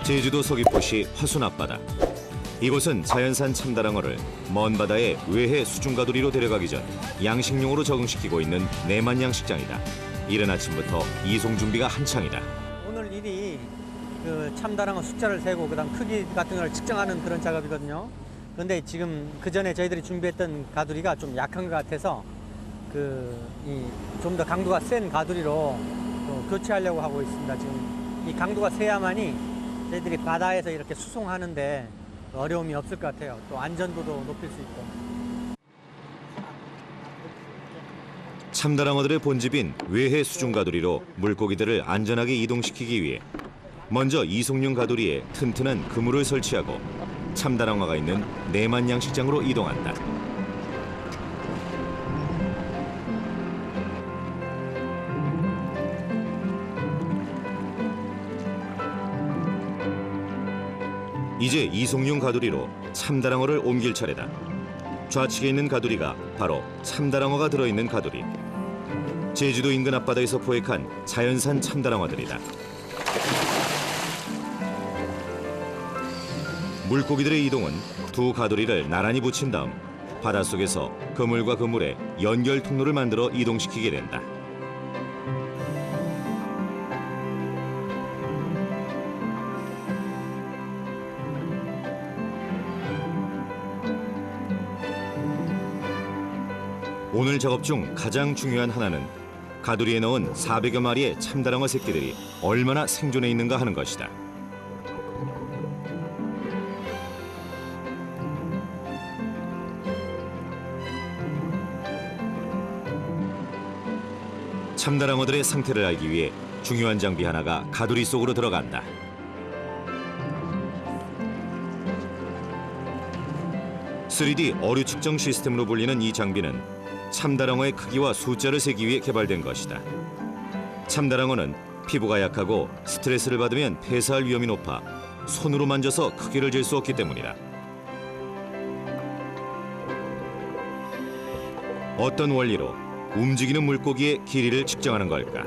제주도 서귀포시 화순 앞바다. 이곳은 자연산 참다랑어를 먼 바다의 외해 수중가두리로 데려가기 전 양식용으로 적응시키고 있는 내만 양식장이다. 이른 아침부터 이송 준비가 한창이다. 오늘 일이 그 참다랑어 숫자를 세고 그다음 크기 같은 걸 측정하는 그런 작업이거든요. 그런데 지금 그 전에 저희들이 준비했던 가두리가 좀 약한 것 같아서 좀 더 강도가 센 가두리로 교체하려고 하고 있습니다. 지금 이 강도가 세야만이 저희들이 바다에서 이렇게 수송하는데 어려움이 없을 것 같아요. 또 안전도도 높일 수 있고. 참다랑어들의 본집인 외해 수중가두리로 물고기들을 안전하게 이동시키기 위해 먼저 이송용 가두리에 튼튼한 그물을 설치하고 참다랑어가 있는 내만 양식장으로 이동한다. 이제 이송용 가두리로 참다랑어를 옮길 차례다. 좌측에 있는 가두리가 바로 참다랑어가 들어있는 가두리. 제주도 인근 앞바다에서 포획한 자연산 참다랑어들이다. 물고기들의 이동은 두 가두리를 나란히 붙인 다음 바닷속에서 그물과 그물에 연결 통로를 만들어 이동시키게 된다. 오늘 작업 중 가장 중요한 하나는 가두리에 넣은 400여 마리의 참다랑어 새끼들이 얼마나 생존해 있는가 하는 것이다. 참다랑어들의 상태를 알기 위해 중요한 장비 하나가 가두리 속으로 들어간다. (3D) 어류 측정 시스템으로 불리는 이 장비는 참다랑어의 크기와 숫자를 세기 위해 개발된 것이다. 참다랑어는 피부가 약하고 스트레스를 받으면 폐사할 위험이 높아 손으로 만져서 크기를 잴 수 없기 때문이다. 어떤 원리로 움직이는 물고기의 길이를 측정하는 걸까?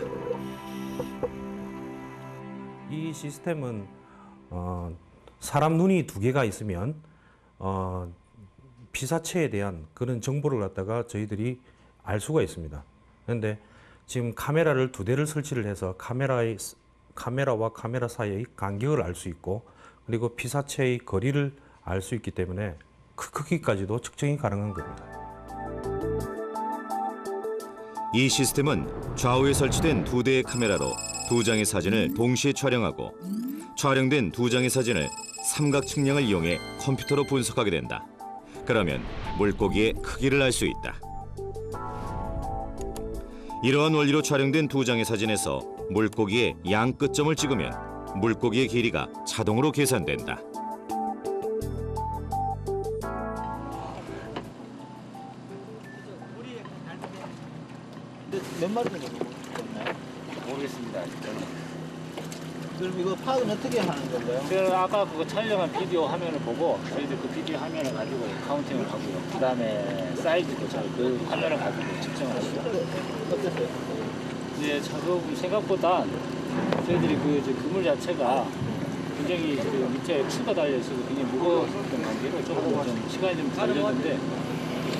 이 시스템은 사람 눈이 두 개가 있으면 피사체에 대한 그런 정보를 갖다가 저희들이 알 수가 있습니다. 그런데 지금 카메라를 두 대를 설치를 해서 카메라와 카메라 사이의 간격을 알 수 있고 그리고 피사체의 거리를 알 수 있기 때문에 그 크기까지도 측정이 가능한 겁니다. 이 시스템은 좌우에 설치된 두 대의 카메라로 두 장의 사진을 동시에 촬영하고 촬영된 두 장의 사진을 삼각 측량을 이용해 컴퓨터로 분석하게 된다. 그러면 물고기의 크기를 알 수 있다. 이러한 원리로 촬영된 두 장의 사진에서 물고기의 양 끝점을 찍으면 물고기의 길이가 자동으로 계산된다. 몇 마리 정도 있나요? 모르겠습니다. 그럼 이거 파악은 어떻게 하는 건가요? 제가 아까 그거 촬영한 비디오 화면을 보고 저희들 그 비디오 화면을 가지고 카운팅을 하고요. 그다음에 사이즈도 그 화면을 가지고 측정을 합니다. 어땠어요? 이제 작업은 생각보다 저희들이 그 그물 자체가 굉장히 그 밑에 추가 달려 있어서 굉장히 무거웠던 관계로 조금 좀 시간이 좀 걸렸는데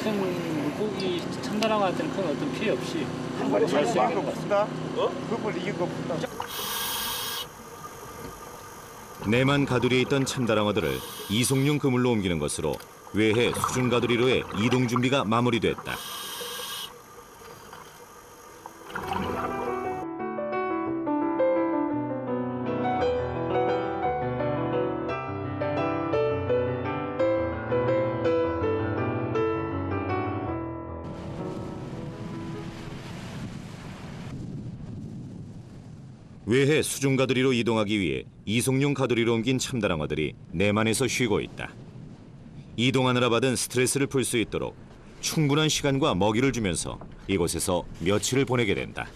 큰 물고기 참다랑어한테는 큰 어떤 피해 없이 잘 쓰인 것 같습니다. 그걸 이긴 것보다. 내만 가두리에 있던 참다랑어들을 이송용 그물로 옮기는 것으로 외해 수중 가두리로의 이동 준비가 마무리됐다. 외해 수중 가두리로 이동하기 위해 이송용 가두리로 옮긴 참다랑어들이 내만에서 쉬고 있다. 이동하느라 받은 스트레스를 풀 수 있도록 충분한 시간과 먹이를 주면서 이곳에서 며칠을 보내게 된다.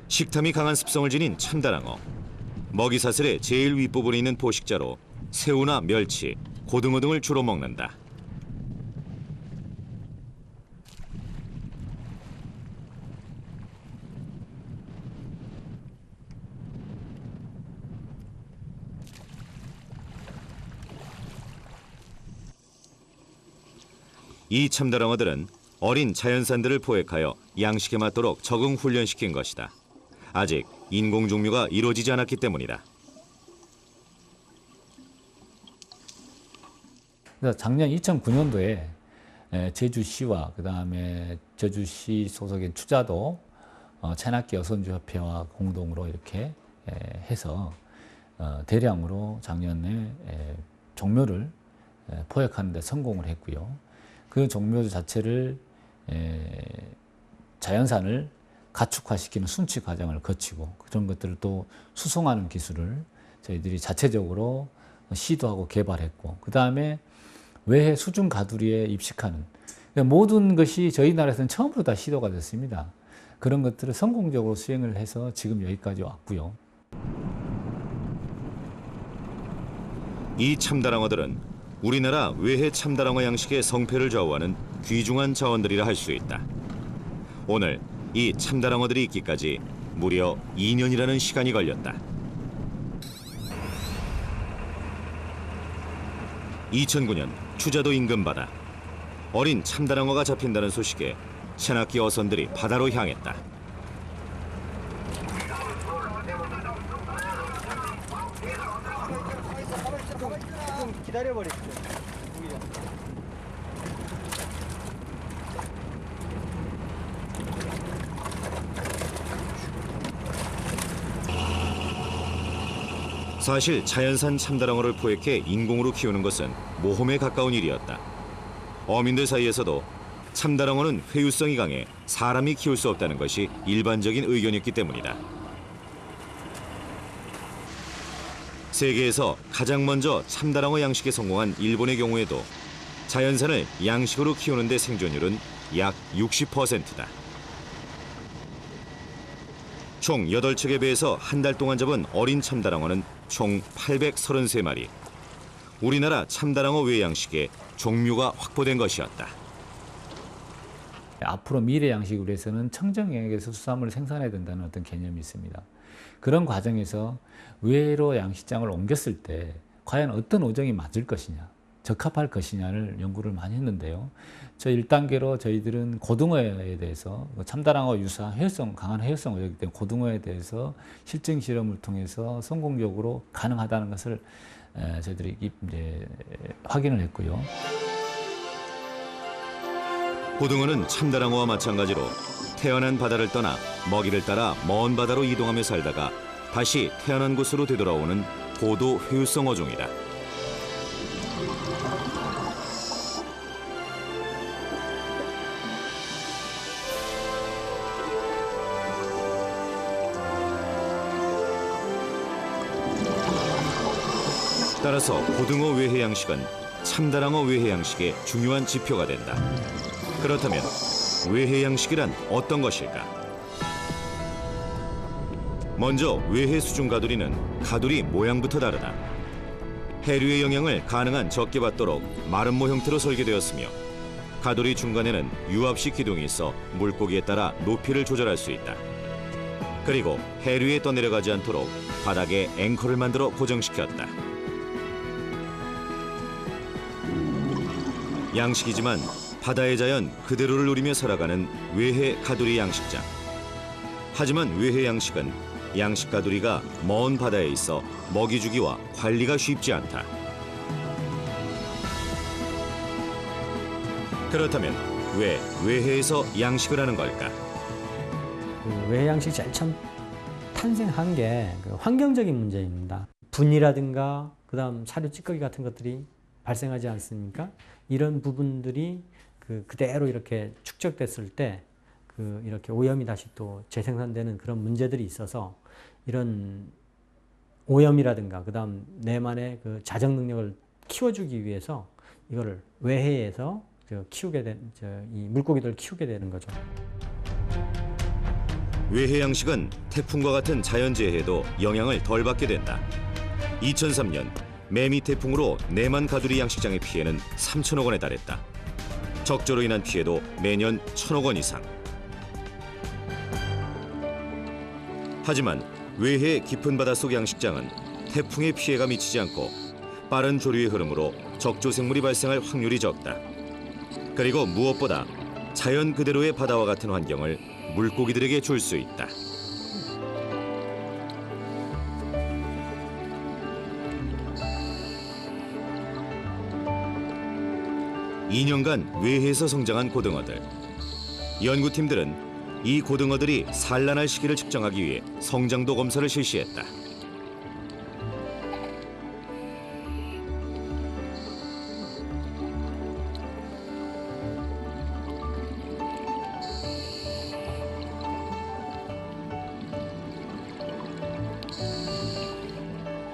식탐이 강한 습성을 지닌 참다랑어. 먹이사슬의 제일 윗부분에 있는 포식자로 새우나 멸치, 고등어 등을 주로 먹는다. 이 참다랑어들은 어린 자연산들을 포획하여 양식에 맞도록 적응 훈련시킨 것이다. 아직 인공 종묘가 이루어지지 않았기 때문이다. 그래서 작년 2009년도에 제주시와 그다음에 제주시 소속인 추자도 체납기 여선주협회와 공동으로 이렇게 해서 대량으로 작년에 종묘를 포획하는 데 성공을 했고요. 그 종묘 자체를 자연산을 가축화시키는 순치 과정을 거치고 그런 것들을 또 수송하는 기술을 저희들이 자체적으로 시도하고 개발했고 그 다음에 외해 수중 가두리에 입식하는 모든 것이 저희 나라에서는 처음으로 다 시도가 됐습니다. 그런 것들을 성공적으로 수행을 해서 지금 여기까지 왔고요. 이 참다랑어들은 우리나라 외해 참다랑어 양식의 성패를 좌우하는 귀중한 자원들이라 할 수 있다. 오늘 이 참다랑어들이 있기까지 무려 2년이라는 시간이 걸렸다. 2009년 추자도 인근 바다. 어린 참다랑어가 잡힌다는 소식에 체납기 어선들이 바다로 향했다. 좀 기다려버렸죠. 사실 자연산 참다랑어를 포획해 인공으로 키우는 것은 모험에 가까운 일이었다. 어민들 사이에서도 참다랑어는 회유성이 강해 사람이 키울 수 없다는 것이 일반적인 의견이었기 때문이다. 세계에서 가장 먼저 참다랑어 양식에 성공한 일본의 경우에도 자연산을 양식으로 키우는 데 생존율은 약 60%다. 총 8척에 비해서 한 달 동안 잡은 어린 참다랑어는 총 833마리. 우리나라 참다랑어 외 양식의 종묘가 확보된 것이었다. 앞으로 미래 양식을 위해서는 청정 영역에서 수산물을 생산해야 된다는 어떤 개념이 있습니다. 그런 과정에서 외로 양식장을 옮겼을 때 과연 어떤 어종이 맞을 것이냐, 적합할 것이냐를 연구를 많이 했는데요. 저 1단계로 저희들은 고등어에 대해서 참다랑어 유사 강한 해열성 어종이기 때문에 고등어에 대해서 실증 실험을 통해서 성공적으로 가능하다는 것을 저희들이 이제 확인을 했고요. 고등어는 참다랑어와 마찬가지로 태어난 바다를 떠나 먹이를 따라 먼 바다로 이동하며 살다가 다시 태어난 곳으로 되돌아오는 고도 회유성 어종이다. 따라서 고등어 외해 양식은 참다랑어 외해 양식의 중요한 지표가 된다. 그렇다면 외해 양식이란 어떤 것일까? 먼저 외해 수중 가두리는 가두리 모양부터 다르다. 해류의 영향을 가능한 적게 받도록 마름모 형태로 설계되었으며 가두리 중간에는 유압식 기둥이 있어 물고기에 따라 높이를 조절할 수 있다. 그리고 해류에 떠내려가지 않도록 바닥에 앵커를 만들어 고정시켰다. 양식이지만 바다의 자연 그대로를 누리며 살아가는 외해 가두리 양식장. 하지만 외해 양식은 양식 가두리가 먼 바다에 있어 먹이 주기와 관리가 쉽지 않다. 그렇다면 왜 외해에서 양식을 하는 걸까? 외해 양식이 제일 처음 탄생한 게 환경적인 문제입니다. 분이라든가 그다음 사료 찌꺼기 같은 것들이 발생하지 않습니까? 이런 부분들이 그대로 이렇게 축적됐을 때 이렇게 오염이 다시 또 재생산되는 그런 문제들이 있어서 이런 오염이라든가 그다음 내만의 그 자정 능력을 키워주기 위해서 이거를 외해에서 이 물고기들을 키우게 되는 거죠. 외해 양식은 태풍과 같은 자연재해에도 영향을 덜 받게 된다. 2003년 매미 태풍으로 내만 가두리 양식장의 피해는 3천억 원에 달했다. 적조로 인한 피해도 매년 1,000억 원 이상. 하지만 외해 깊은 바닷속 양식장은 태풍의 피해가 미치지 않고 빠른 조류의 흐름으로 적조 생물이 발생할 확률이 적다. 그리고 무엇보다 자연 그대로의 바다와 같은 환경을 물고기들에게 줄 수 있다. (2년간) 외해에서 성장한 고등어들. 연구팀들은 이 고등어들이 산란할 시기를 측정하기 위해 성장도 검사를 실시했다.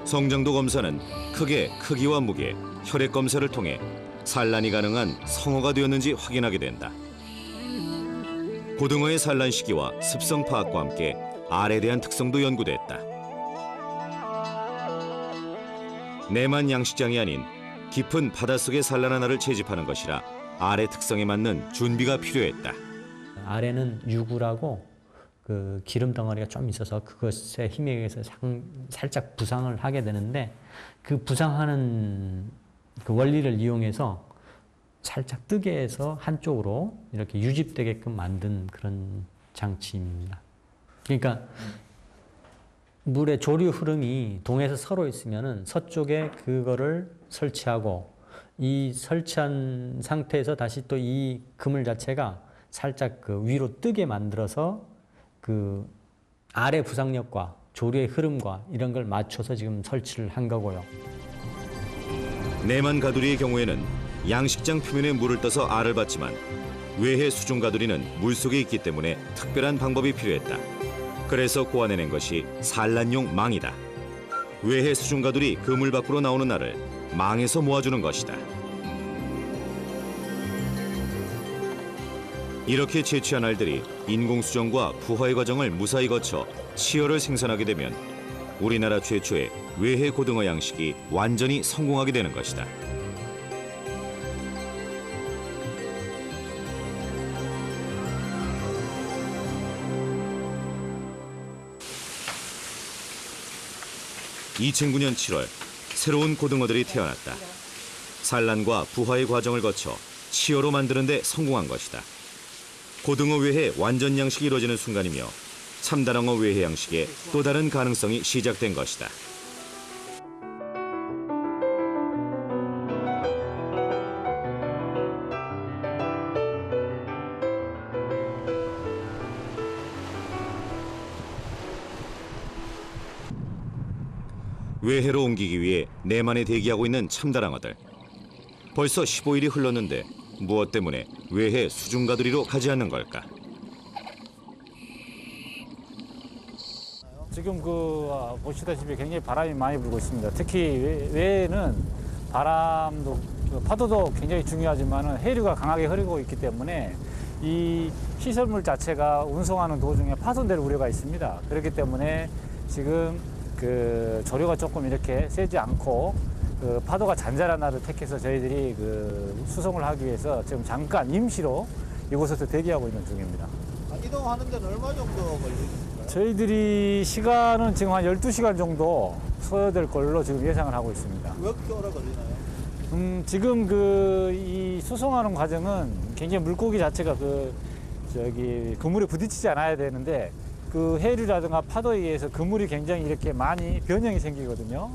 성장도 검사는 크기와 무게, 혈액 검사를 통해 산란이 가능한 성어가 되었는지 확인하게 된다. 고등어의 산란 시기와 습성 파악과 함께 알에 대한 특성도 연구됐다. 내만 양식장이 아닌 깊은 바닷속에 산란한 알을 채집하는 것이라 알의 특성에 맞는 준비가 필요했다. 알에는 유구라고 그 기름 덩어리가 좀 있어서 그것의 힘에 의해서 살짝 부상을 하게 되는데, 그 부상하는 그 원리를 이용해서 살짝 뜨게 해서 한쪽으로 이렇게 유집되게끔 만든 그런 장치입니다. 그러니까 물의 조류 흐름이 동에서 서로 있으면은 서쪽에 그거를 설치하고, 이 설치한 상태에서 다시 또 이 그물 자체가 살짝 그 위로 뜨게 만들어서 그 알의 부상력과 조류의 흐름과 이런 걸 맞춰서 지금 설치를 한 거고요. 내만 가두리의 경우에는 양식장 표면에 물을 떠서 알을 받지만 외해 수중 가두리는 물속에 있기 때문에 특별한 방법이 필요했다. 그래서 고안해낸 것이 산란용 망이다. 외해 수중 가두리 그물 밖으로 나오는 알을 망에서 모아주는 것이다. 이렇게 채취한 알들이 인공수정과 부화의 과정을 무사히 거쳐 치어를 생산하게 되면 우리나라 최초의 외해 고등어 양식이 완전히 성공하게 되는 것이다. (2009년 7월) 새로운 고등어들이 태어났다. 산란과 부화의 과정을 거쳐 치어로 만드는 데 성공한 것이다. 고등어 외해 완전 양식이 이루어지는 순간이며 참다랑어 외해 양식의 또 다른 가능성이 시작된 것이다. 외해로 옮기기 위해 내만에 대기하고 있는 참다랑어들. 벌써 15일이 흘렀는데 무엇 때문에 외해 수중가두리로 가지 않는 걸까? 지금 보시다시피 굉장히 바람이 많이 불고 있습니다. 특히 외에는 바람도 파도도 굉장히 중요하지만 해류가 강하게 흐르고 있기 때문에 이 시설물 자체가 운송하는 도중에 파손될 우려가 있습니다. 그렇기 때문에 지금 그 조류가 조금 이렇게 세지 않고 그 파도가 잔잔한 날을 택해서 저희들이 그 수송을 하기 위해서 지금 잠깐 임시로 이곳에서 대기하고 있는 중입니다. 이동하는 데는 얼마 정도 걸리십니까? 저희들이 시간은 지금 한 12시간 정도 소요될 걸로 지금 예상을 하고 있습니다. 왜 그렇게 오래 걸리나요? 지금 이 수송하는 과정은 굉장히 물고기 자체가 그물에 부딪히지 않아야 되는데 그 해류라든가 파도에 의해서 그물이 굉장히 이렇게 많이 변형이 생기거든요.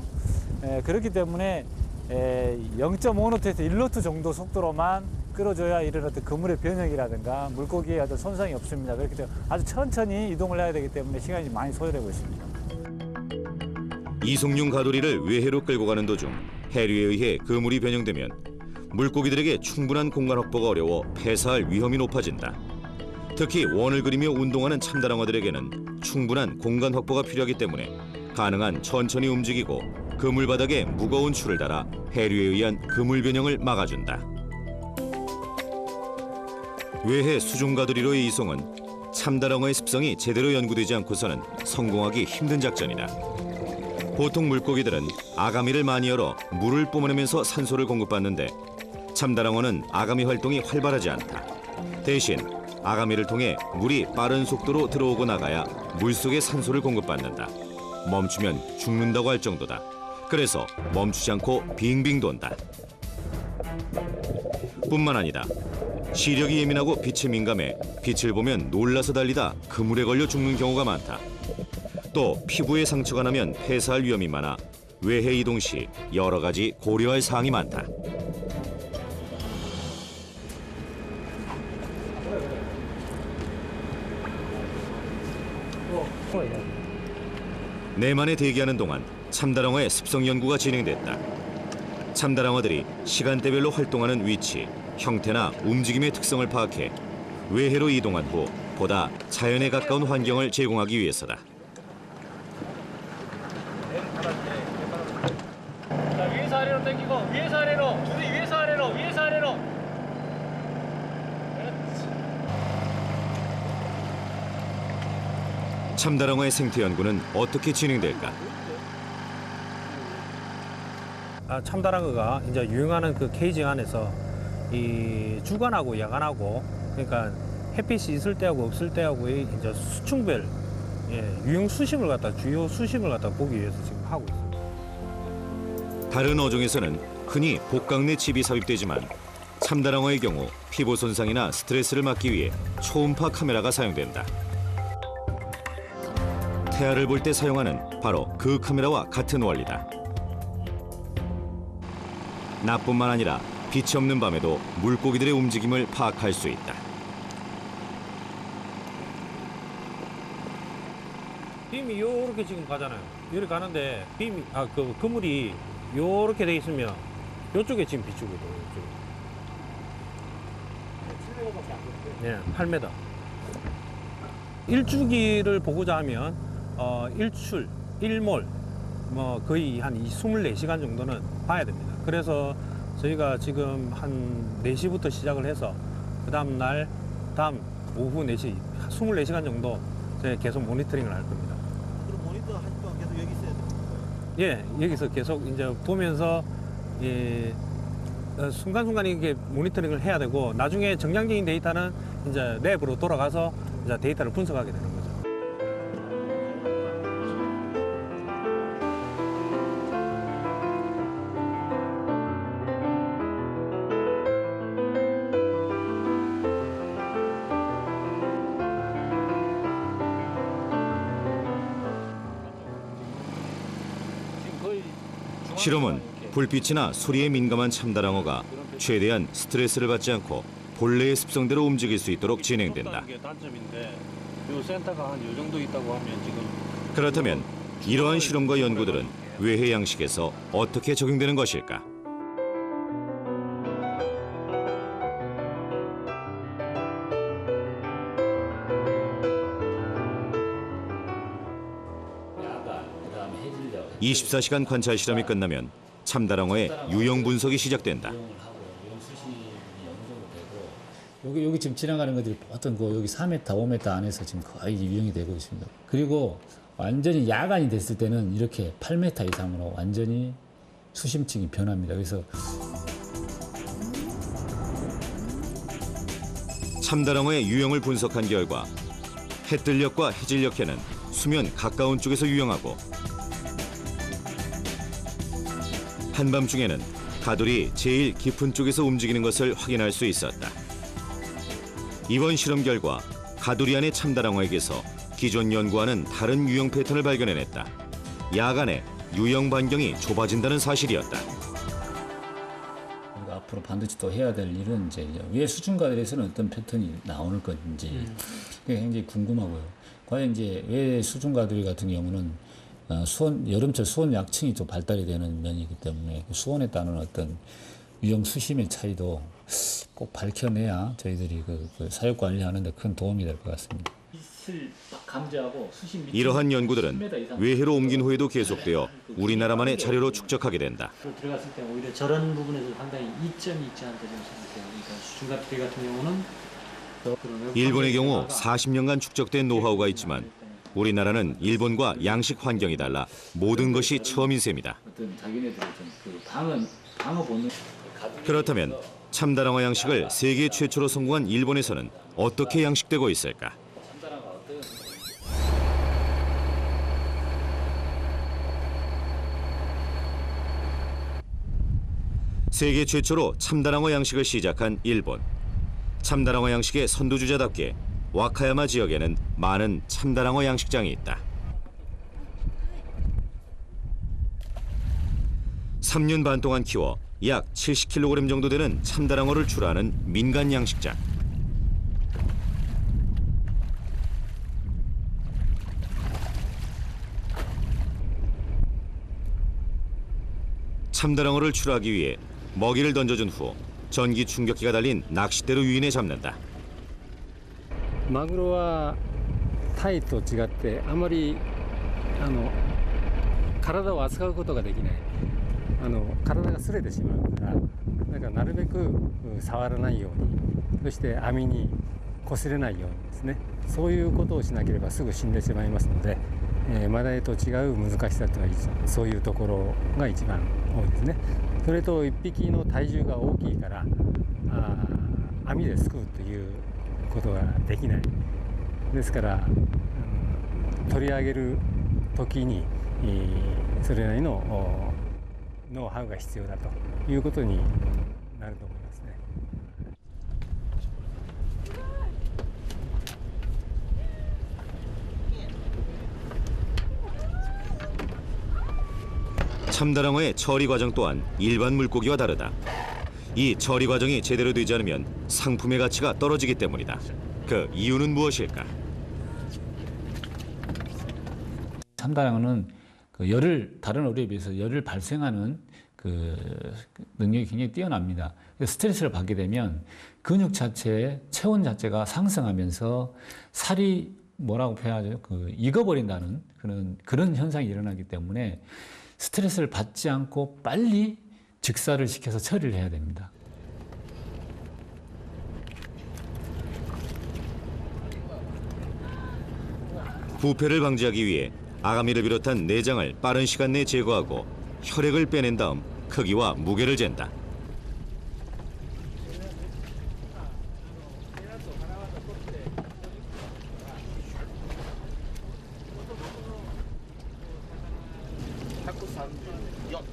그렇기 때문에 0.5노트에서 1노트 정도 속도로만 끌어줘야 이런 어떤 그물의 변형이라든가 물고기에 어떤 손상이 없습니다. 그렇기 때문에 아주 천천히 이동을 해야 되기 때문에 시간이 많이 소요되고 있습니다. 이송용 가두리를 외해로 끌고 가는 도중 해류에 의해 그물이 변형되면 물고기들에게 충분한 공간 확보가 어려워 폐사할 위험이 높아진다. 특히 원을 그리며 운동하는 참다랑어들에게는 충분한 공간 확보가 필요하기 때문에 가능한 천천히 움직이고 그물 바닥에 무거운 줄을 달아 해류에 의한 그물 변형을 막아준다. 외해 수중가두리로의 이송은 참다랑어의 습성이 제대로 연구되지 않고서는 성공하기 힘든 작전이다. 보통 물고기들은 아가미를 많이 열어 물을 뿜어내면서 산소를 공급받는데 참다랑어는 아가미 활동이 활발하지 않다. 대신 아가미를 통해 물이 빠른 속도로 들어오고 나가야 물속에 산소를 공급받는다. 멈추면 죽는다고 할 정도다. 그래서 멈추지 않고 빙빙 돈다. 뿐만 아니다. 시력이 예민하고 빛에 민감해 빛을 보면 놀라서 달리다 그물에 걸려 죽는 경우가 많다. 또 피부에 상처가 나면 폐사할 위험이 많아 외해 이동 시 여러 가지 고려할 사항이 많다. 내만에 대기하는 동안 참다랑어의 습성 연구가 진행됐다. 참다랑어들이 시간대별로 활동하는 위치, 형태나 움직임의 특성을 파악해 외해로 이동한 후 보다 자연에 가까운 환경을 제공하기 위해서다. 자, 위에서 아래로 당기고 위에서 아래로 둘이 위에서 아래로 위에서 아래로. 참다랑어의 생태 연구는 어떻게 진행될까? 참다랑어가 이제 유행하는 그 케이지 안에서 이 주간하고 야간하고 그러니까 햇빛이 있을 때하고 없을 때하고의 이제 수충별 유형 수심을 갖다 주요 수심을 갖다 보기 위해서 지금 하고 있습니다. 다른 어종에서는 흔히 복강 내 칩이 삽입되지만 참다랑어의 경우 피부 손상이나 스트레스를 막기 위해 초음파 카메라가 사용된다. 태아를 볼 때 사용하는 바로 그 카메라와 같은 원리다. 나뿐만 아니라 빛이 없는 밤에도 물고기들의 움직임을 파악할 수 있다. 빔이 요렇게 지금 가잖아요. 이렇게 가는데 빔이 그 그물이 요렇게 돼 있으면 요쪽에 지금 비추거든요. 네, 8m. 일주기를 보고자 하면 일출, 일몰 뭐 거의 한 24시간 정도는 봐야 됩니다. 그래서 저희가 지금 한 4시부터 시작을 해서 그 다음 날 다음 오후 4시 24시간 정도 저희 계속 모니터링을 할 겁니다. 그럼 모니터 할 동안 계속 여기 있어야 돼요? 예, 여기서 계속 이제 보면서 순간순간 이게 모니터링을 해야 되고 나중에 정량적인 데이터는 이제 랩으로 돌아가서 이제 데이터를 분석하게 되는 거죠. 실험은 불빛이나 소리에 민감한 참다랑어가 최대한 스트레스를 받지 않고 본래의 습성대로 움직일 수 있도록 진행된다. 게 단점인데 요 센터가 한 요 정도 있다고 하면 지금 그렇다면 이러한 실험과 연구들은 외해 양식에서 어떻게 적용되는 것일까? 그다음에 해질녘 24시간 관찰 실험이 끝나면 참다랑어의 유형 분석이 시작된다. 여기 지금 지나가는 것들이 보통 여기 4m, 5m 안에서 지금 거의 유형이 되고 있습니다. 그리고 완전히 야간이 됐을 때는 이렇게 8m 이상으로 완전히 수심층이 변합니다. 그래서 참다랑어의 유형을 분석한 결과 해뜰녘과 해질녘에는 수면 가까운 쪽에서 유영하고 한밤중에는 가돌이 제일 깊은 쪽에서 움직이는 것을 확인할 수 있었다. 이번 실험 결과 가돌이 안의 참다랑어에게서 기존 연구와는 다른 유형 패턴을 발견해냈다. 야간에 유형 반경이 좁아진다는 사실이었다. 우리가 앞으로 반드시 또 해야 될 일은 이제 위에 수중가들에서는 어떤 패턴이 나오는 건지 그게 굉장히 궁금하고요. 과연 이제 외 수중가들 같은 경우는 여름철 수온 약층이 좀 발달이 되는 면이기 때문에 수온에 따른 어떤 유형 수심의 차이도 꼭 밝혀내야 저희들이 그 사육 관리하는 데 큰 도움이 될 것 같습니다. 이러한 연구들은 외해로 옮긴 후에도 계속되어 우리나라만의 자료로 축적하게 된다. 들어갔을 때 오히려 저런 부분에서 상당히 이점이 있지 않을까 생각해요. 그러니까 수중가피 같은 경우는 일본의 경우 40년간 축적된 노하우가 있지만 우리나라는 일본과 양식 환경이 달라 모든 것이 처음인 셈이다. 어떤 자기네들의 그 방어 본능. 그렇다면 참다랑어 양식을 세계 최초로 성공한 일본에서는 어떻게 양식되고 있을까? 세계 최초로 참다랑어 양식을 시작한 일본. 참다랑어 양식의 선두주자답게 와카야마 지역에는 많은 참다랑어 양식장이 있다. 3년 반 동안 키워 약 70kg 정도 되는 참다랑어를 출하하는 민간 양식장. 참다랑어를 출하하기 위해 먹이를 던져준 후 전기 충격기가 달린 낚싯대로 유인해 잡는다. マグロはタイと違ってあまり体を扱うことができない体が擦れてしまうからだからなるべく触らないようにそして網に擦れないようにですねそういうことをしなければすぐ死んでしまいますので、マダイと違う難しさというのはそういうところが一番多いですね。それと1匹の体重が大きいから網ですくうということができないですから、取り上げる時にそれなりのノウハウが必要だということになると思いますね。참다랑어의 처리 과정 또한 일반 물고기와 다르다. 이 처리 과정이 제대로 되지 않으면 상품의 가치가 떨어지기 때문이다. 그 이유는 무엇일까? 참다랑어는 그 열을 다른 어류에 비해서 열을 발생하는 그 능력이 굉장히 뛰어납니다. 스트레스를 받게 되면 근육 자체의 체온 자체가 상승하면서 살이 뭐라고 표현하죠? 그 익어버린다는 그런 현상이 일어나기 때문에 스트레스를 받지 않고 빨리 직사를 시켜서 처리를 해야 됩니다. 부패를 방지하기 위해 아가미를 비롯한 내장을 빠른 시간 내에 제거하고 혈액을 빼낸 다음 크기와 무게를 잰다.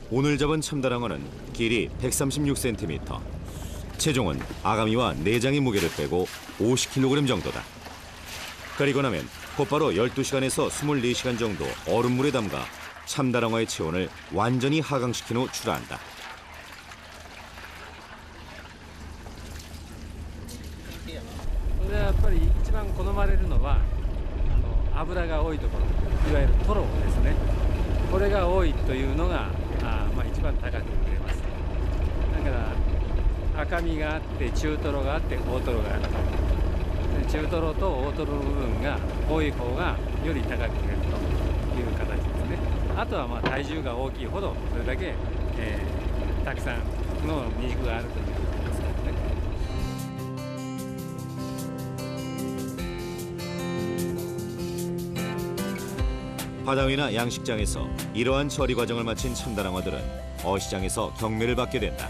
오늘 잡은 참다랑어는 길이 136cm, 체중은 아가미와 내장의 무게를 빼고 50kg 정도다. 그리고 나면 곧바로 12시간에서 24시간 정도 얼음물에 담가 참다랑어의 체온을 완전히 하강시킨 후 출하한다. これはやっぱり一番好まれるのは脂が多いところいわゆるトロですねこれが多いというのが一番高く売れますだから赤身があって中トロがあって大トロがあると中トロと大トロの部分が多い方がより高く売れるという形ですねあとは体重が大きいほどそれだけ、たくさんの肉があるということですからね바다 위나 양식장에서 이러한 처리 과정을 마친 참다랑어들은 어시장에서 경매를 받게 된다.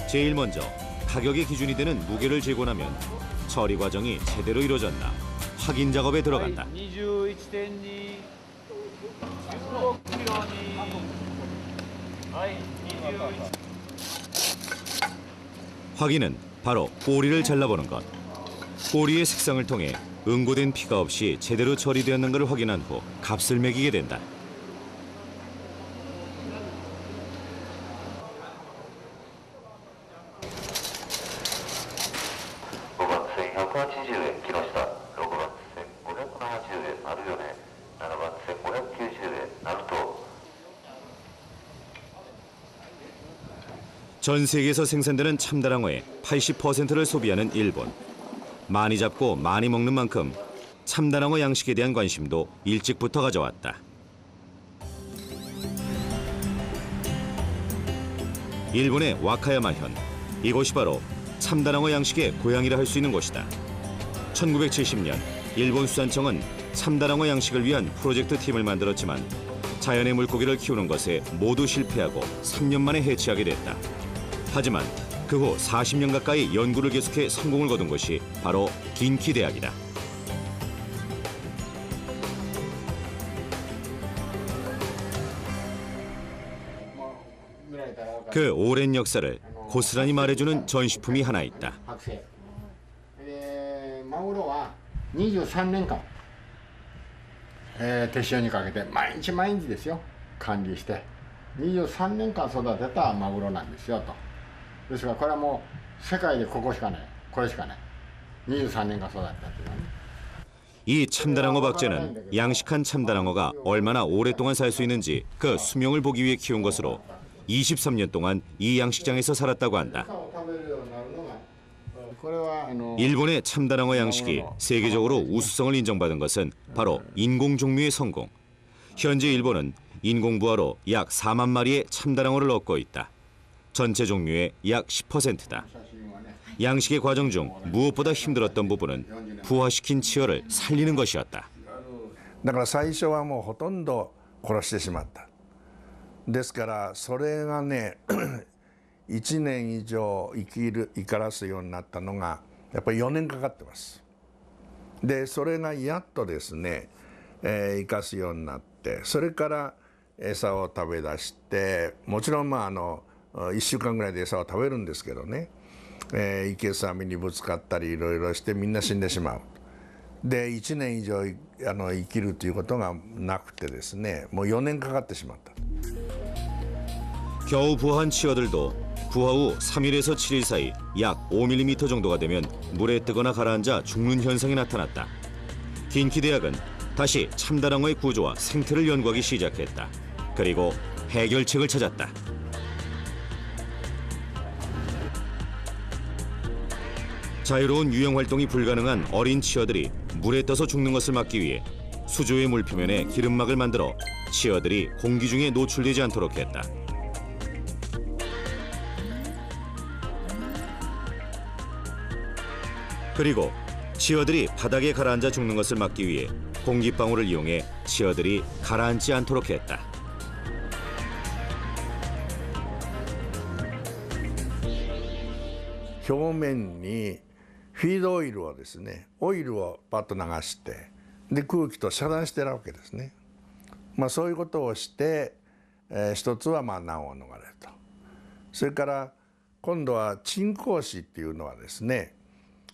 제일 먼저 가격의 기준이 되는 무게를 재고 나면 처리 과정이 제대로 이루어졌나 확인 작업에 들어간다. 21.2 16kgにはい21 확인은 바로 꼬리를 잘라보는 것. 꼬리의 색상을 통해 응고된 피가 없이 제대로 처리되었는가를 확인한 후 값을 매기게 된다. 전 세계에서 생산되는 참다랑어의 80%를 소비하는 일본. 많이 잡고 많이 먹는 만큼 참다랑어 양식에 대한 관심도 일찍부터 가져왔다. 일본의 와카야마현. 이곳이 바로 참다랑어 양식의 고향이라 할 수 있는 곳이다. 1970년 일본 수산청은 참다랑어 양식을 위한 프로젝트 팀을 만들었지만 자연의 물고기를 키우는 것에 모두 실패하고 3년 만에 해체하게 됐다. 하지만 그 후 40년 가까이 연구를 계속해 성공을 거둔 것이 바로 긴키대학이다. 그 오랜 역사를 고스란히 말해주는 전시품이 하나 있다. マグロは23年間、手塩にかけて毎日毎日ですよ管理して23年間育てたマグロなんですよと。ですからこれはもう世界でここしかない、これしかない、23年間育てたっていうのはね。 이 참다랑어 박제는 양식한 참다랑어가 얼마나 오랫동안 살 수 있는지 그 수명을 보기 위해 키운 것으로 23년 동안 이 양식장에서 살았다고 한다. 일본의 참다랑어 양식이 세계적으로 우수성을 인정받은 것은 바로 인공 종류의 성공. 현재 일본은 인공 부화로 약 4만 마리의 참다랑어를 얻고 있다. 전체 종류의 약 10%다. 양식의 과정 중 무엇보다 힘들었던 부분은 부화시킨 치어를 살리는 것이었다. だから最初はもうほとんど殺してしまった。ですからそれがね1年以上生からすようになったのがやっぱり4年かかってます。でそれがやっとですね、生かすようになって、それから餌を食べ出して、もちろん1週間ぐらいで餌を食べるんですけどね、生けす網にぶつかったりいろいろしてみんな死んでしまう。で1年以上生きるということがなくてですね、もう4年かかってしまった。 겨우 부화한 치어들도 부화 후 3일에서 7일 사이 약 5mm 정도가 되면 물에 뜨거나 가라앉아 죽는 현상이 나타났다. 긴키대학은 다시 참다랑어의 구조와 생태를 연구하기 시작했다. 그리고 해결책을 찾았다. 자유로운 유형 활동이 불가능한 어린 치어들이 물에 떠서 죽는 것을 막기 위해 수조의 물표면에 기름막을 만들어 치어들이 공기 중에 노출되지 않도록 했다. 그리고 치어들이 바닥에 가라앉아 죽는 것을 막기 위해 공기방울을 이용해 치어들이 가라앉지 않도록 했다. 표면にフィードオイルをですね、オイルをパッと流して、で空気と遮断してるわけですね。そういうことをして、一つは難を逃れると。それから今度は沈降死っていうのはですね、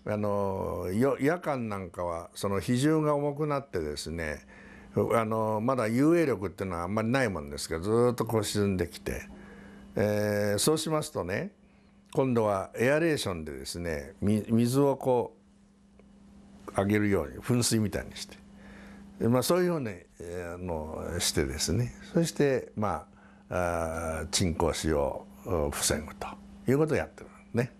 夜間なんかはその比重が重くなってですね、まだ遊泳力っていうのはあんまりないもんですけど、ずっとこう沈んできて、そうしますとね、今度はエアレーションでですね、水をこう上げるように噴水みたいにして、そういうふうにしてですね、そして沈降死を防ぐということをやってるね。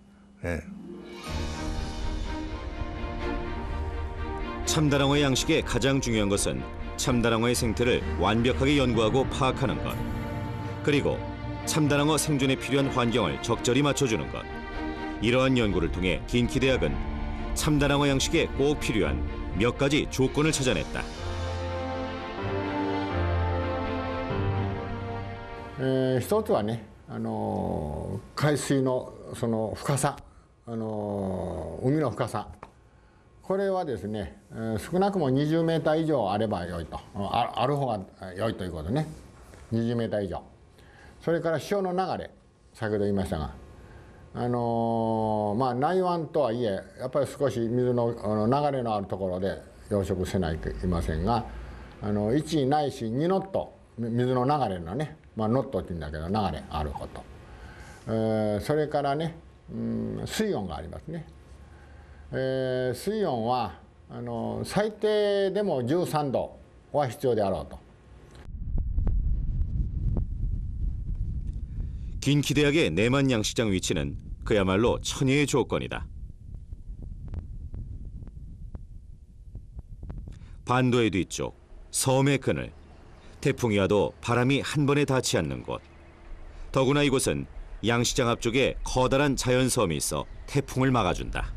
참다랑어의 양식의 가장 중요한 것은 참다랑어의 생태를 완벽하게 연구하고 파악하는 것. 그리고 참다랑어 생존에 필요한 환경을 적절히 맞춰주는 것. 이러한 연구를 통해 긴키대학은 참다랑어 양식에 꼭 필요한 몇 가지 조건을 찾아냈다. 一つはね、海水のその深さ、海の深さ。これはですね、少なくも20メーター以上あれば良いと、ある方が良いということね。20メーター以上。それから潮の流れ、先ほど言いましたが、内湾とはいえやっぱり少し水の流れのあるところで養殖せないといけませんが、1ないし2ノット、水の流れのね、ノットって言うんだけど流れあること、それからね、水温がありますね。水温は最低でも13度は必要であろうと。 긴키대학의 내만 양식장 위치는 그야말로 천혜의 조건이다. 반도의 뒤쪽, 섬의 그늘, 태풍이 와도 바람이 한 번에 닿지 않는 곳. 더구나 이곳은 양식장 앞쪽에 커다란 자연섬이 있어 태풍을 막아준다.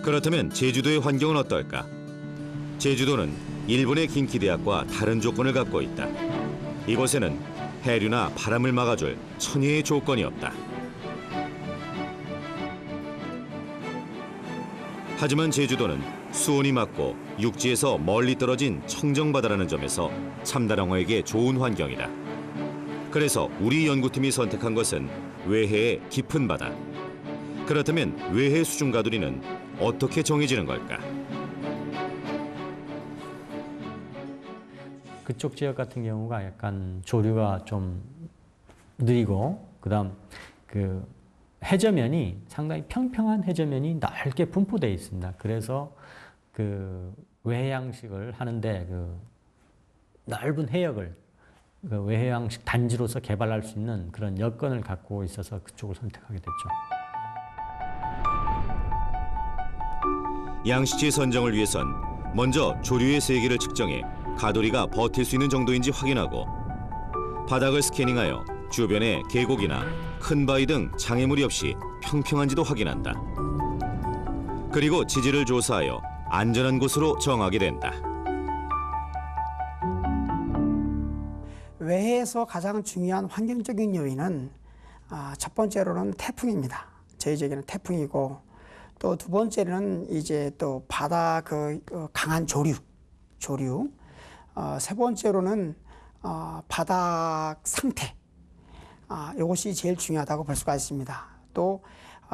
그렇다면 제주도의 환경은 어떨까? 제주도는 일본의 긴키대학과 다른 조건을 갖고 있다. 이곳에는 해류나 바람을 막아줄 천혜의 조건이 없다. 하지만 제주도는 수온이 맞고 육지에서 멀리 떨어진 청정바다라는 점에서 참다랑어에게 좋은 환경이다. 그래서 우리 연구팀이 선택한 것은 외해의 깊은 바다. 그렇다면 외해 수중가두리는 어떻게 정해지는 걸까? 그쪽 지역 같은 경우가 약간 조류가 좀 느리고, 그다음 그 해저면이 상당히 평평한 해저면이 넓게 분포되어 있습니다. 그래서 그 외해양식을 하는데 그 넓은 해역을 그 외해양식 단지로서 개발할 수 있는 그런 여건을 갖고 있어서 그쪽을 선택하게 됐죠. 양식지 선정을 위해선 먼저 조류의 세기를 측정해 가두리가 버틸 수 있는 정도인지 확인하고, 바닥을 스캐닝하여 주변에 계곡이나 큰 바위 등 장애물이 없이 평평한지도 확인한다. 그리고 지질을 조사하여 안전한 곳으로 정하게 된다. 외해에서 가장 중요한 환경적인 요인은 첫 번째로는 태풍입니다. 저희 지역에는 태풍이고, 또 두 번째는 이제 또 바다 강한 조류. 세 번째로는 바닥 상태. 이것이 제일 중요하다고 볼 수가 있습니다. 또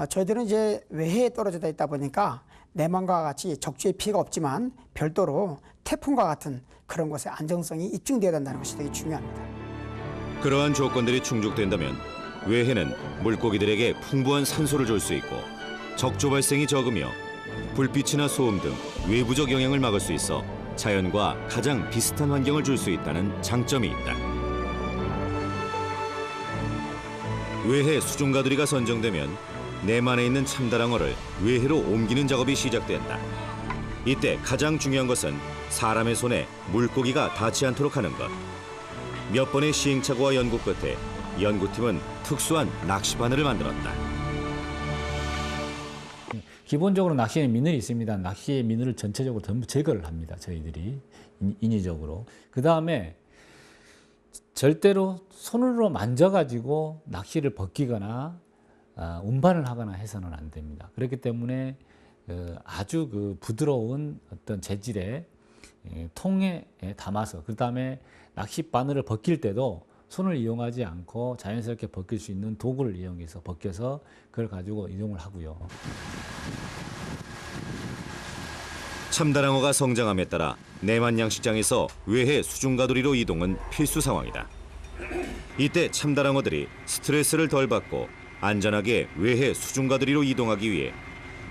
저희들은 이제 외해에 떨어져 있다 보니까 내만과 같이 적주의 피해가 없지만 별도로 태풍과 같은 그런 것의 안정성이 입증되어야 된다는 것이 되게 중요합니다. 그러한 조건들이 충족된다면 외해는 물고기들에게 풍부한 산소를 줄 수 있고 적조 발생이 적으며 불빛이나 소음 등 외부적 영향을 막을 수 있어 자연과 가장 비슷한 환경을 줄 수 있다는 장점이 있다. 외해 수중가두리가 선정되면 내만에 있는 참다랑어를 외해로 옮기는 작업이 시작된다. 이때 가장 중요한 것은 사람의 손에 물고기가 닿지 않도록 하는 것. 몇 번의 시행착오와 연구 끝에 연구팀은 특수한 낚시 바늘을 만들었다. 기본적으로 낚시에 미늘이 있습니다. 낚시의 미늘을 전체적으로 전부 제거를 합니다. 저희들이 인위적으로. 그 다음에 절대로 손으로 만져가지고 낚시를 벗기거나 운반을 하거나 해서는 안 됩니다. 그렇기 때문에 아주 부드러운 어떤 재질의 통에 담아서, 그 다음에 낚시 바늘을 벗길 때도 손을 이용하지 않고 자연스럽게 벗길 수 있는 도구를 이용해서 벗겨서 그걸 가지고 이동을 하고요. 참다랑어가 성장함에 따라 내만 양식장에서 외해 수중가두리로 이동은 필수 상황이다. 이때 참다랑어들이 스트레스를 덜 받고 안전하게 외해 수중가두리로 이동하기 위해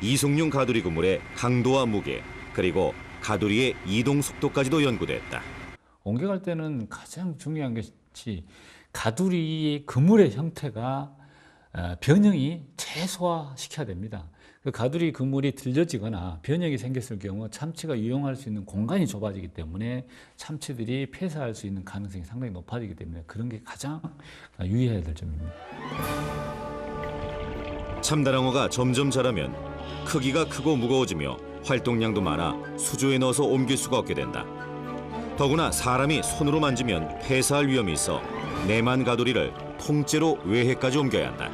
이송용 가두리 그물의 강도와 무게, 그리고 가두리의 이동 속도까지도 연구됐다. 옮겨갈 때는 가장 중요한 것이 가두리의 그물의 형태가 변형이 최소화시켜야 됩니다. 그 가두리 그물이 들려지거나 변형이 생겼을 경우 참치가 이용할 수 있는 공간이 좁아지기 때문에 참치들이 폐사할 수 있는 가능성이 상당히 높아지기 때문에 그런 게 가장 유의해야 될 점입니다. 참다랑어가 점점 자라면 크기가 크고 무거워지며 활동량도 많아 수조에 넣어서 옮길 수가 없게 된다. 더구나 사람이 손으로 만지면 폐사할 위험이 있어 내만 가두리를 통째로 외해까지 옮겨야 한다.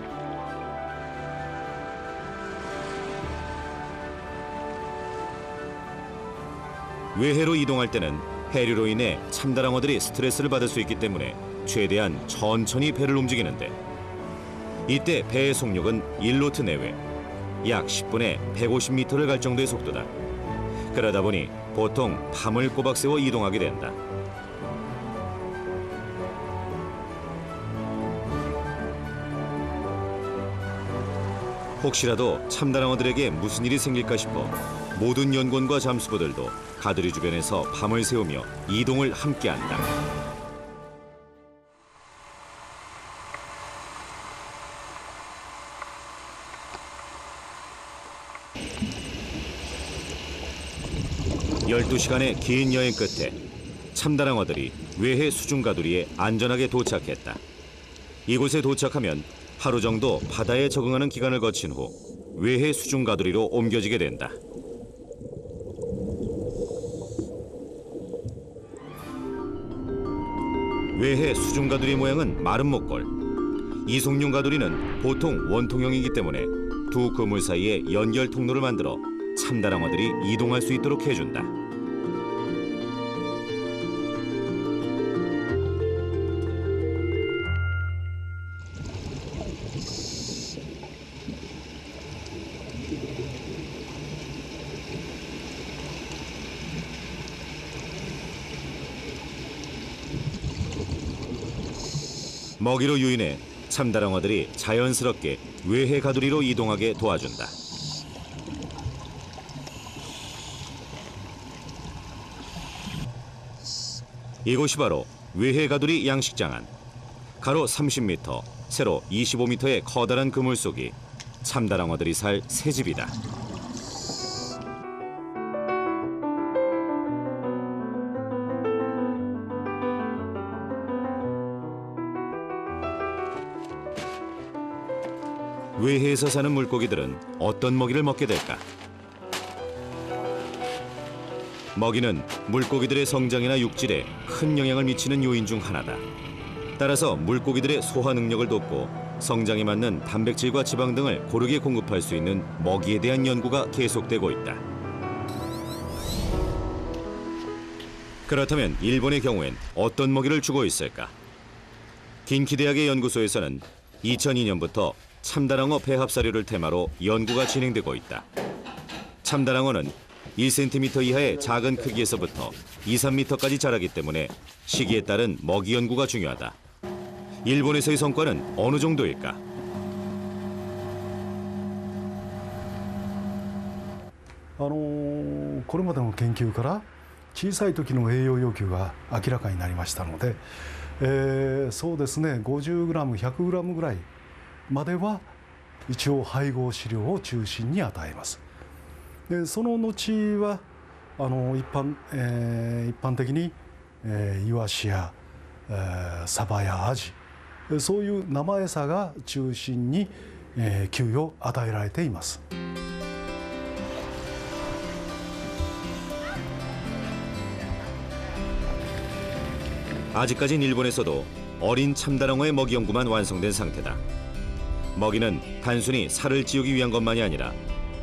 외해로 이동할 때는 해류로 인해 참다랑어들이 스트레스를 받을 수 있기 때문에 최대한 천천히 배를 움직이는데, 이때 배의 속력은 1노트 내외, 약 10분에 150m를 갈 정도의 속도다. 그러다 보니 보통 밤을 꼬박 세워 이동하게 된다. 혹시라도 참다랑어들에게 무슨 일이 생길까 싶어 모든 연구원과 잠수부들도 가두리 주변에서 밤을 새우며 이동을 함께한다. (12시간의) 긴 여행 끝에 참다랑어들이 외해 수중가두리에 안전하게 도착했다. 이곳에 도착하면 하루 정도 바다에 적응하는 기간을 거친 후 외해 수중가두리로 옮겨지게 된다. 외해 수중 가두리 모양은 마른 목걸, 이송용 가두리는 보통 원통형이기 때문에 두 그물 사이에 연결 통로를 만들어 참다랑어들이 이동할 수 있도록 해준다. 먹이로 유인해 참다랑어들이 자연스럽게 외해 가두리로 이동하게 도와준다. 이곳이 바로 외해 가두리 양식장 안. 가로 30m, 세로 25m의 커다란 그물 속이 참다랑어들이 살 새집이다. 외해에서 사는 물고기들은 어떤 먹이를 먹게 될까? 먹이는 물고기들의 성장이나 육질에 큰 영향을 미치는 요인 중 하나다. 따라서 물고기들의 소화 능력을 돕고 성장에 맞는 단백질과 지방 등을 고르게 공급할 수 있는 먹이에 대한 연구가 계속되고 있다. 그렇다면 일본의 경우엔 어떤 먹이를 주고 있을까? 긴키 대학의 연구소에서는 2002년부터 참다랑어 배합 사료를 테마로 연구가 진행되고 있다. 참다랑어는 1cm 이하의 작은 크기에서부터 2, 3m까지 자라기 때문에 시기에 따른 먹이 연구가 중요하다. 일본에서의 성과는 어느 정도일까? これまでの研究から小さい時の栄養要求が明らかになりましたので、そうですね 50g、100g ぐらいまでは一応配合飼料を中心に与えます。でその後は一般的にイワシやサバやアジそういう生餌が中心に給与を与えられています。 아직까진 일본에서도 어린 참다랑어의 먹이 연구만 완성된 상태다. 먹이는 단순히 살을 찌우기 위한 것만이 아니라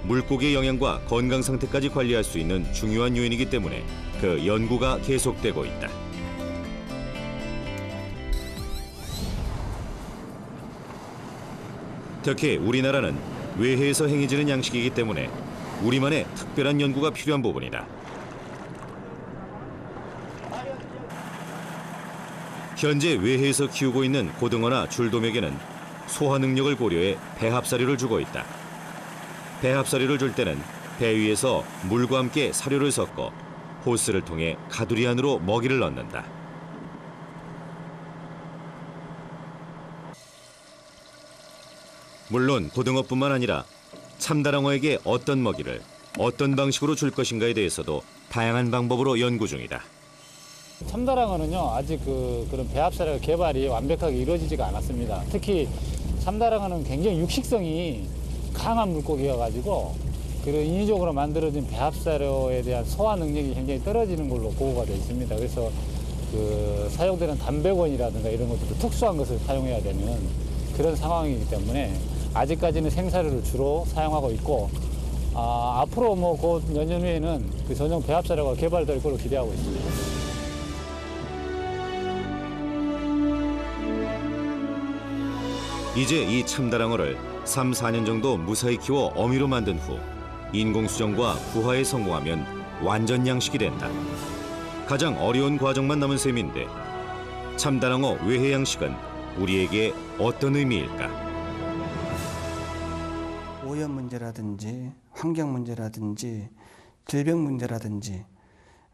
물고기의 영양과 건강 상태까지 관리할 수 있는 중요한 요인이기 때문에 그 연구가 계속되고 있다. 특히 우리나라는 외해에서 행해지는 양식이기 때문에 우리만의 특별한 연구가 필요한 부분이다. 현재 외해에서 키우고 있는 고등어나 줄돔에게는 소화 능력을 고려해 배합사료를 주고 있다. 배합사료를 줄 때는 배 위에서 물과 함께 사료를 섞어 호스를 통해 가두리 안으로 먹이를 넣는다. 물론 고등어뿐만 아니라 참다랑어에게 어떤 먹이를 어떤 방식으로 줄 것인가에 대해서도 다양한 방법으로 연구 중이다. 참다랑어는요 아직 그런 배합사료 개발이 완벽하게 이루어지지가 않았습니다. 특히 참다랑어는 굉장히 육식성이 강한 물고기여가지고 인위적으로 만들어진 배합사료에 대한 소화 능력이 굉장히 떨어지는 걸로 보고가 되어 있습니다. 그래서 사용되는 단백원이라든가 이런 것들도 특수한 것을 사용해야 되는 그런 상황이기 때문에 아직까지는 생사료를 주로 사용하고 있고 앞으로 곧 몇 년 후에는 전용 배합사료가 개발될 걸로 기대하고 있습니다. 이제 이 참다랑어를 3, 4년 정도 무사히 키워 어미로 만든 후 인공수정과 구화에 성공하면 완전 양식이 된다. 가장 어려운 과정만 남은 셈인데 참다랑어 외해 양식은 우리에게 어떤 의미일까? 오염 문제라든지 환경 문제라든지 질병 문제라든지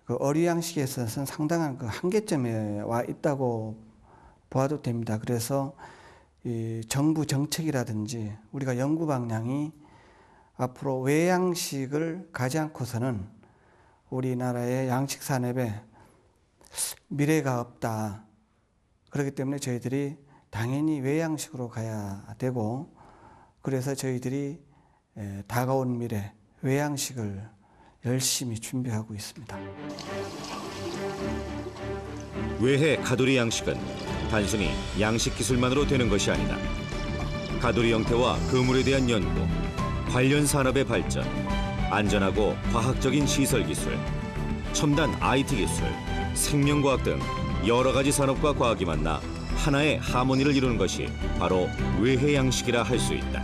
어류 양식에 있어서는 상당한 한계점에 와 있다고 보아도 됩니다. 그래서 이 정부 정책이라든지 우리가 연구 방향이 앞으로 외양식을 가지 않고서는 우리나라의 양식 산업에 미래가 없다. 그렇기 때문에 저희들이 당연히 외양식으로 가야 되고 그래서 저희들이 다가온 미래 외양식을 열심히 준비하고 있습니다. 외해 가두리 양식은 단순히 양식 기술만으로 되는 것이 아니다. 가두리 형태와 그물에 대한 연구, 관련 산업의 발전, 안전하고 과학적인 시설 기술, 첨단 IT 기술, 생명과학 등 여러 가지 산업과 과학이 만나 하나의 하모니를 이루는 것이 바로 외해 양식이라 할 수 있다.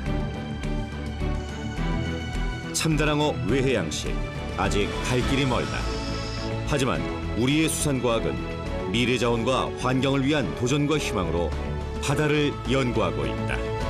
참다랑어 외해 양식, 아직 갈 길이 멀다. 하지만 우리의 수산과학은 미래 자원과 환경을 위한 도전과 희망으로 바다를 연구하고 있다.